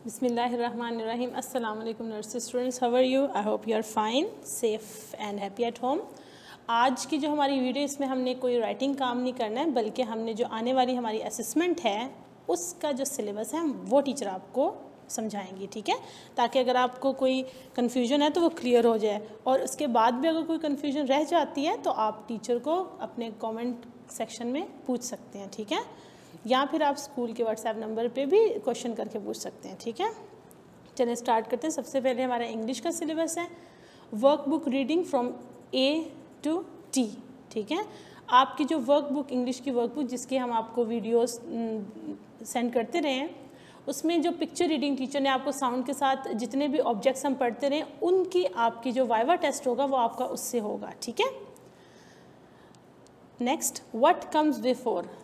बिस्मिल्लाहिर्रहमानिर्रहीम। अस्सलाम वालेकुम nursery students, how are you? I hope you are fine, safe and happy at home. आज की जो हमारी वीडियो, इसमें हमने कोई राइटिंग काम नहीं करना है, बल्कि हमने जो आने वाली हमारी असेसमेंट है उसका जो सिलेबस है वो टीचर आपको समझाएंगी, ठीक है, ताकि अगर आपको कोई कन्फ्यूजन है तो वो क्लियर हो जाए। और उसके बाद भी अगर कोई कन्फ्यूजन रह जाती है तो आप टीचर को अपने कमेंट सेक्शन में पूछ सकते हैं, ठीक है, या फिर आप स्कूल के व्हाट्सएप नंबर पे भी क्वेश्चन करके पूछ सकते हैं, ठीक है। चलिए स्टार्ट करते हैं। सबसे पहले हमारा इंग्लिश का सिलेबस है, workbook reading from A to T, ठीक है। आपकी जो वर्कबुक, इंग्लिश की वर्कबुक जिसके हम आपको वीडियोस सेंड करते रहे हैं, उसमें जो पिक्चर रीडिंग टीचर ने आपको साउंड के साथ जितने भी ऑब्जेक्ट्स हम पढ़ते रहे, उनकी आपकी जो वाइवा टेस्ट होगा वो आपका उससे होगा, ठीक है। Next, what comes before.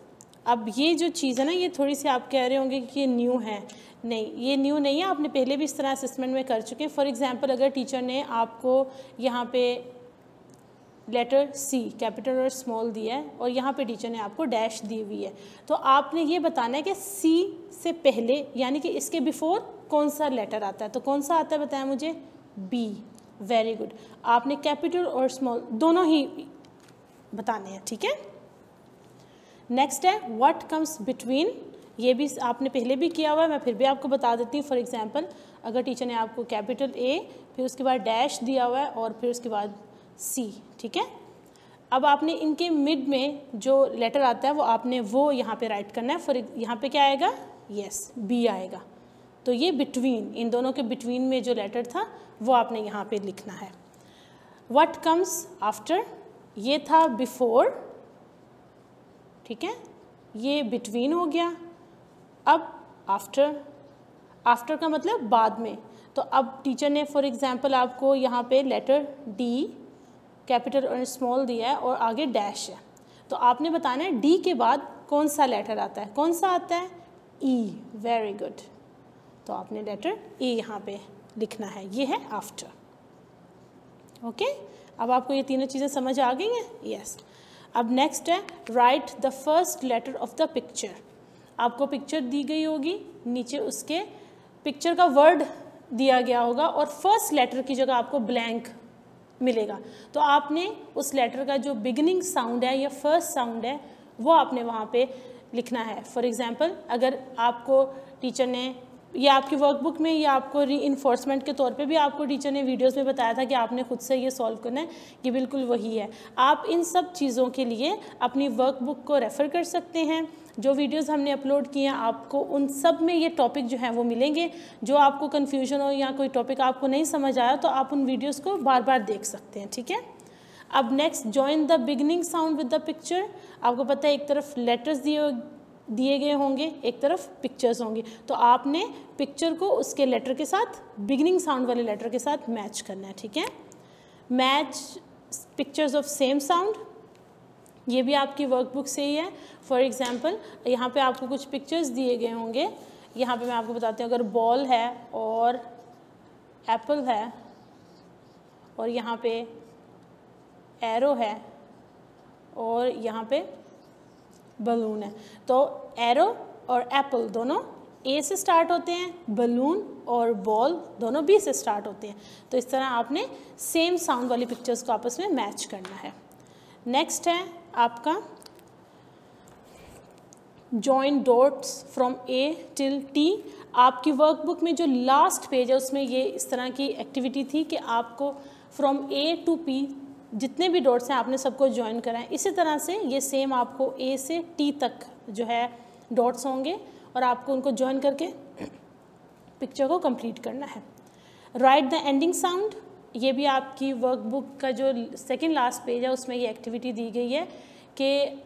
अब ये जो चीज़ है ना, ये थोड़ी सी आप कह रहे होंगे कि ये न्यू है। नहीं, ये न्यू नहीं है, आपने पहले भी इस तरह असेसमेंट में कर चुके हैं। फॉर एग्जांपल, अगर टीचर ने आपको यहाँ पे लेटर सी कैपिटल और स्मॉल दिया है और यहाँ पे टीचर ने आपको डैश दी हुई है, तो आपने ये बताना है कि सी से पहले यानी कि इसके बिफोर कौन सा लेटर आता है। तो कौन सा आता है बताया मुझे? बी। Very good. आपने कैपिटल और स्मॉल दोनों ही बताने हैं, ठीक है। नेक्स्ट है व्हाट कम्स बिटवीन। ये भी आपने पहले भी किया हुआ है, मैं फिर भी आपको बता देती हूँ। फॉर एग्जांपल, अगर टीचर ने आपको कैपिटल ए, फिर उसके बाद डैश दिया हुआ है और फिर उसके बाद सी, ठीक है। अब आपने इनके मिड में जो लेटर आता है वो आपने वो यहाँ पे राइट करना है। फॉर यहाँ पे क्या आएगा? यस, बी आएगा। तो ये बिटवीन, इन दोनों के बिटवीन में जो लेटर था वो आपने यहाँ पे लिखना है। व्हाट कम्स आफ्टर, ये था बिफोर, ठीक है, ये बिटवीन हो गया। अब आफ्टर, आफ्टर का मतलब बाद में। तो अब टीचर ने फॉर एग्जांपल आपको यहाँ पे लेटर डी कैपिटल और स्मॉल दिया है और आगे डैश है, तो आपने बताना है डी के बाद कौन सा लेटर आता है। कौन सा आता है? ई। Very good. तो आपने लेटर ई यहाँ पे लिखना है, ये है आफ्टर। ओके, अब आपको ये तीनों चीज़ें समझ आ गई हैं? यस। अब नेक्स्ट है write the first letter of the picture. आपको पिक्चर दी गई होगी, नीचे उसके पिक्चर का वर्ड दिया गया होगा और फर्स्ट लेटर की जगह आपको ब्लैंक मिलेगा। तो आपने उस लेटर का जो बिगिनिंग साउंड है या फर्स्ट साउंड है वो आपने वहाँ पे लिखना है। फॉर एग्जांपल, अगर आपको टीचर ने, या आपकी वर्कबुक में, या आपको रीइंफोर्समेंट के तौर पे भी आपको टीचर ने वीडियोस में बताया था कि आपने खुद से ये सॉल्व करना है, ये बिल्कुल वही है। आप इन सब चीज़ों के लिए अपनी वर्कबुक को रेफ़र कर सकते हैं। जो वीडियोस हमने अपलोड किए हैं आपको उन सब में ये टॉपिक जो हैं वो मिलेंगे। जो आपको कन्फ्यूजन हो या कोई टॉपिक आपको नहीं समझ आया तो आप उन वीडियोज़ को बार बार देख सकते हैं, ठीक है। अब next, join the beginning sound with the picture. आपको पता है एक तरफ लेटर्स दिए गए होंगे, एक तरफ पिक्चर्स होंगी, तो आपने पिक्चर को उसके लेटर के साथ, बिगिनिंग साउंड वाले लेटर के साथ मैच करना है, ठीक है। Match pictures of same sound, ये भी आपकी वर्कबुक से ही है। फॉर एग्जांपल, यहाँ पे आपको कुछ पिक्चर्स दिए गए होंगे। यहाँ पे मैं आपको बताती हूँ, अगर बॉल है और एप्पल है और यहाँ पे एरो है और यहाँ पे बलून है, तो एरो और एप्पल दोनों ए से स्टार्ट होते हैं, बलून और बॉल दोनों बी से स्टार्ट होते हैं। तो इस तरह आपने सेम साउंड वाली पिक्चर्स को आपस में मैच करना है। नेक्स्ट है आपका join dots from A till T. आपकी वर्कबुक में जो लास्ट पेज है उसमें ये इस तरह की एक्टिविटी थी कि आपको फ्रॉम ए टू पी जितने भी डॉट्स हैं आपने सबको ज्वाइन कराएं। इसी तरह से ये सेम आपको ए से टी तक जो है डॉट्स होंगे और आपको उनको ज्वाइन करके पिक्चर को कंप्लीट करना है। राइट द एंडिंग साउंड, ये भी आपकी वर्कबुक का जो सेकंड लास्ट पेज है उसमें ये एक्टिविटी दी गई है कि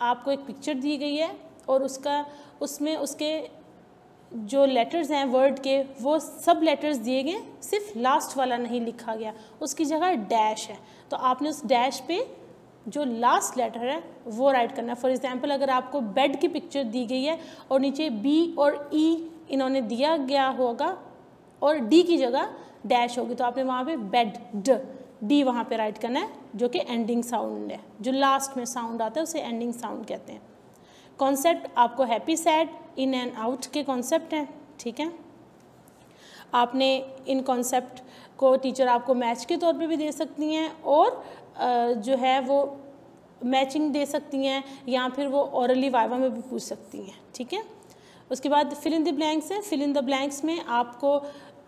आपको एक पिक्चर दी गई है और उसमें उसके जो लेटर्स हैं वर्ड के, वो सब लेटर्स दिए गए, सिर्फ लास्ट वाला नहीं लिखा गया, उसकी जगह डैश है। तो आपने उस डैश पे जो लास्ट लेटर है वो राइट करना है। फॉर एग्जांपल, अगर आपको बेड की पिक्चर दी गई है और नीचे बी और ई इन्होंने दिया गया होगा और डी की जगह डैश होगी, तो आपने वहाँ पे बेड डी वहाँ पे राइट करना है, जो कि एंडिंग साउंड है। जो लास्ट में साउंड आता है उसे एंडिंग साउंड कहते हैं। कॉन्सेप्ट आपको happy sad in and out के कॉन्सेप्ट हैं, ठीक है। आपने इन कॉन्सेप्ट को टीचर आपको मैच के तौर पे भी दे सकती हैं और जो है वो मैचिंग दे सकती हैं या फिर वो ओरली वाइवा में भी पूछ सकती हैं, ठीक है। उसके बाद फिल इन द ब्लैंक्स है। फिल इन द ब्लैंक्स में आपको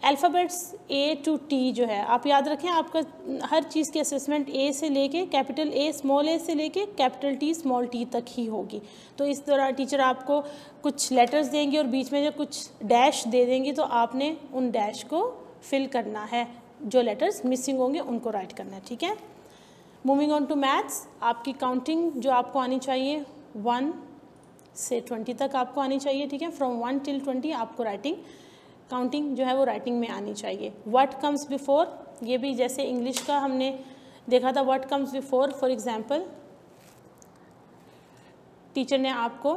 अल्फ़ाबेट्स A to T जो है आप याद रखें, आपका हर चीज़ की असेसमेंट A से लेके कैपिटल A स्मॉल a से लेके कैपिटल T स्मॉल t तक ही होगी। तो इस दौरान टीचर आपको कुछ लेटर्स देंगे और बीच में जो कुछ डैश दे देंगी तो आपने उन डैश को फिल करना है, जो लेटर्स मिसिंग होंगे उनको राइट करना है, ठीक है। मूविंग ऑन टू मैथ्स, आपकी काउंटिंग जो आपको आनी चाहिए 1 से 20 तक आपको आनी चाहिए, ठीक है। फ्रॉम 1 till 20 आपको काउंटिंग जो है वो राइटिंग में आनी चाहिए। व्हाट कम्स बिफोर, ये भी जैसे इंग्लिश का हमने देखा था, what comes before. For example teacher ने आपको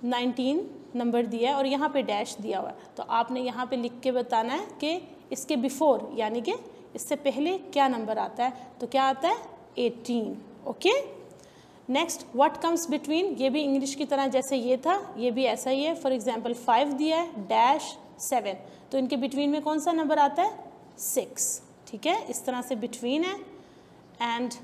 19 नंबर दिया है और यहाँ पे डैश दिया हुआ है, तो आपने यहाँ पे लिख के बताना है कि इसके बिफोर यानी कि इससे पहले क्या नंबर आता है, तो क्या आता है 18, okay. Next what comes between, ये भी इंग्लिश की तरह जैसे ये था ये भी ऐसा ही है। फॉर एग्जांपल 5 दिया है डैश 7, तो इनके बिटवीन में कौन सा नंबर आता है 6, ठीक है। इस तरह से बिटवीन है। एंड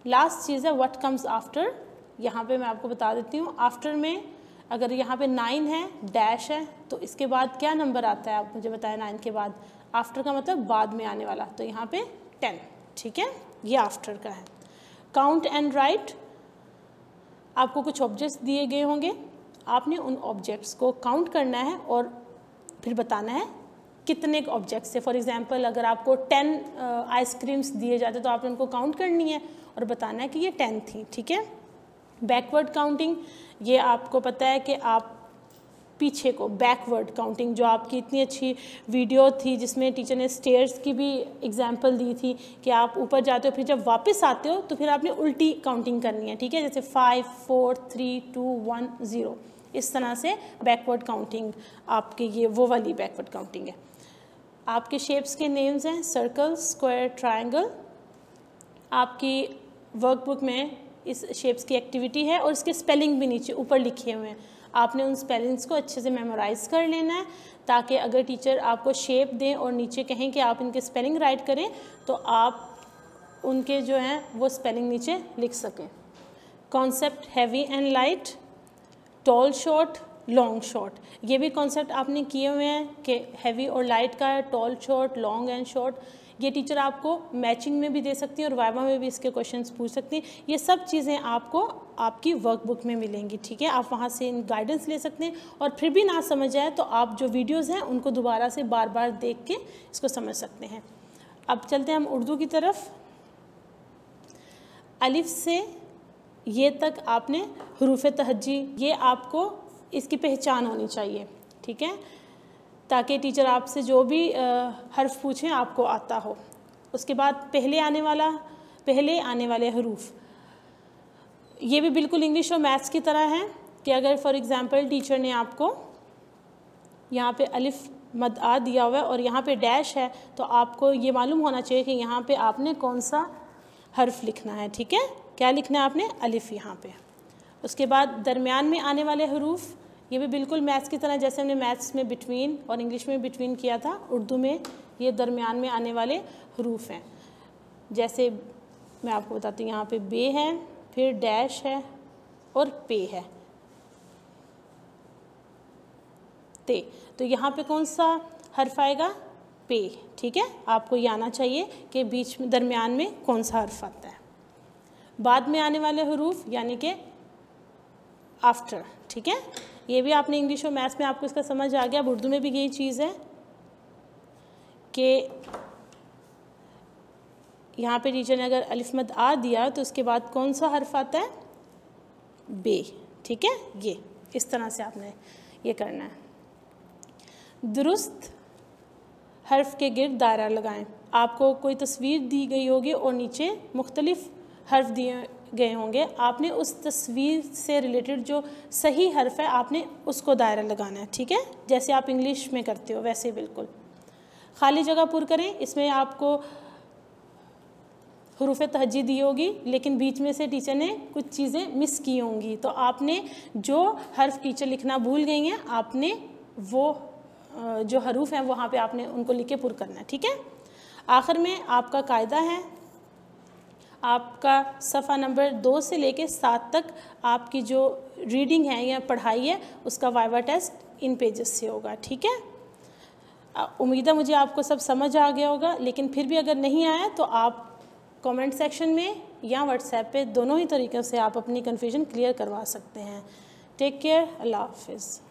लास्ट चीज़ है व्हाट कम्स आफ्टर, यहाँ पे मैं आपको बता देती हूँ। आफ्टर में अगर यहाँ पे 9 है डैश है तो इसके बाद क्या नंबर आता है आप मुझे बताएं। 9 के बाद आफ्टर का मतलब बाद में आने वाला, तो यहाँ पे 10, ठीक है, ये आफ्टर का है। काउंट एंड राइट, आपको कुछ ऑब्जेक्ट्स दिए गए होंगे, आपने उन ऑब्जेक्ट्स को काउंट करना है और फिर बताना है कितने ऑब्जेक्ट्स है। फॉर एग्जांपल अगर आपको 10 आइसक्रीम्स दिए जाते तो आपने उनको काउंट करनी है और बताना है कि ये 10 थी, ठीक है। बैकवर्ड काउंटिंग, ये आपको पता है कि आप पीछे को बैकवर्ड काउंटिंग, जो आपकी इतनी अच्छी वीडियो थी जिसमें टीचर ने स्टेयर्स की भी एग्जांपल दी थी कि आप ऊपर जाते हो फिर जब वापस आते हो तो फिर आपने उल्टी काउंटिंग करनी है, ठीक है। जैसे 5 4 3 2 1 0, इस तरह से बैकवर्ड काउंटिंग आपके ये वो वाली बैकवर्ड काउंटिंग है। आपके शेप्स के नेम्स हैं सर्कल, स्क्वायर, ट्रायंगल। आपकी वर्कबुक में इस शेप्स की एक्टिविटी है और इसके स्पेलिंग भी नीचे ऊपर लिखे हुए हैं। आपने उन स्पेलिंग्स को अच्छे से मेमोराइज कर लेना है ताकि अगर टीचर आपको शेप दें और नीचे कहें कि आप इनके स्पेलिंग राइट करें तो आप उनके जो हैं वो स्पेलिंग नीचे लिख सकें। Concept heavy and light, tall short, long short, ये भी कॉन्सेप्ट आपने किए हुए हैं कि हैवी और लाइट का है, tall short, long and short. ये टीचर आपको मैचिंग में भी दे सकती हैं और वाइवा में भी इसके क्वेश्चंस पूछ सकती हैं। ये सब चीज़ें आपको आपकी वर्कबुक में मिलेंगी, ठीक है। आप वहाँ से इन गाइडेंस ले सकते हैं और फिर भी ना समझ आए तो आप जो वीडियोज़ हैं उनको दोबारा से बार बार देख के इसको समझ सकते हैं। अब चलते हैं हम उर्दू की तरफ। अलिफ से ये तक आपने हरूफ तहज्जी, ये आपको इसकी पहचान होनी चाहिए, ठीक है, ताकि टीचर आपसे जो भी हर्फ पूछें आपको आता हो। उसके बाद पहले आने वाले हरूफ, ये भी बिल्कुल इंग्लिश और मैथ्स की तरह है कि अगर फॉर एग्जांपल टीचर ने आपको यहाँ पे अलिफ मद आ दिया हुआ है और यहाँ पे डैश है तो आपको ये मालूम होना चाहिए कि यहाँ पे आपने कौन सा हर्फ लिखना है, ठीक है। क्या लिखना है आपने, अलिफ यहाँ पे। उसके बाद दरमियान में आने वाले हरूफ, ये भी बिल्कुल मैथ्स की तरह जैसे हमने मैथ्स में बिटवीन और इंग्लिश में बिटवीन किया था, उर्दू में ये दरमियान में आने वाले हरूफ हैं। जैसे मैं आपको बताती हूँ, यहाँ पे बे है, फिर डैश है और पे है, ते। तो यहाँ पे कौन सा हर्फ आएगा, पे, ठीक है। आपको ये आना चाहिए कि बीच में दरमियान में कौन सा हर्फ आता है। बाद में आने वाले हरूफ यानी कि आफ्टर, ठीक है। ये भी आपने इंग्लिश और मैथ्स में आपको इसका समझ आ गया। अब उर्दू में भी यही चीज़ है कि यहाँ पे टीचर ने अगर अलिफ मद आ दिया तो उसके बाद कौन सा हर्फ आता है, बे, ठीक है। ये इस तरह से आपने ये करना है। दुरुस्त हर्फ के गिर्द दायरा लगाएं। आपको कोई तस्वीर दी गई होगी और नीचे मुख्तलिफ हर्फ दिए गए होंगे, आपने उस तस्वीर से रिलेटेड जो सही हर्फ है आपने उसको दायरा लगाना है, ठीक है। जैसे आप इंग्लिश में करते हो वैसे बिल्कुल। खाली जगह पुर करें, इसमें आपको हरूफ तहज्जी दी होगी लेकिन बीच में से टीचर ने कुछ चीज़ें मिस की होंगी, तो आपने जो हर्फ टीचर लिखना भूल गई हैं आपने वो जो हरूफ हैं वहाँ पे आपने उनको लिख के पुर करना है, ठीक है। आखिर में आपका कायदा है, आपका सफ़ा नंबर 2 से लेके 7 तक आपकी जो रीडिंग है या पढ़ाई है उसका वाइवा टेस्ट इन पेजेस से होगा, ठीक है। उम्मीद है मुझे आपको सब समझ आ गया होगा, लेकिन फिर भी अगर नहीं आया तो आप कमेंट सेक्शन में या व्हाट्सएप पे दोनों ही तरीक़ों से आप अपनी कन्फ्यूजन क्लियर करवा सकते हैं। टेक केयर, अल्लाह हाफिज़।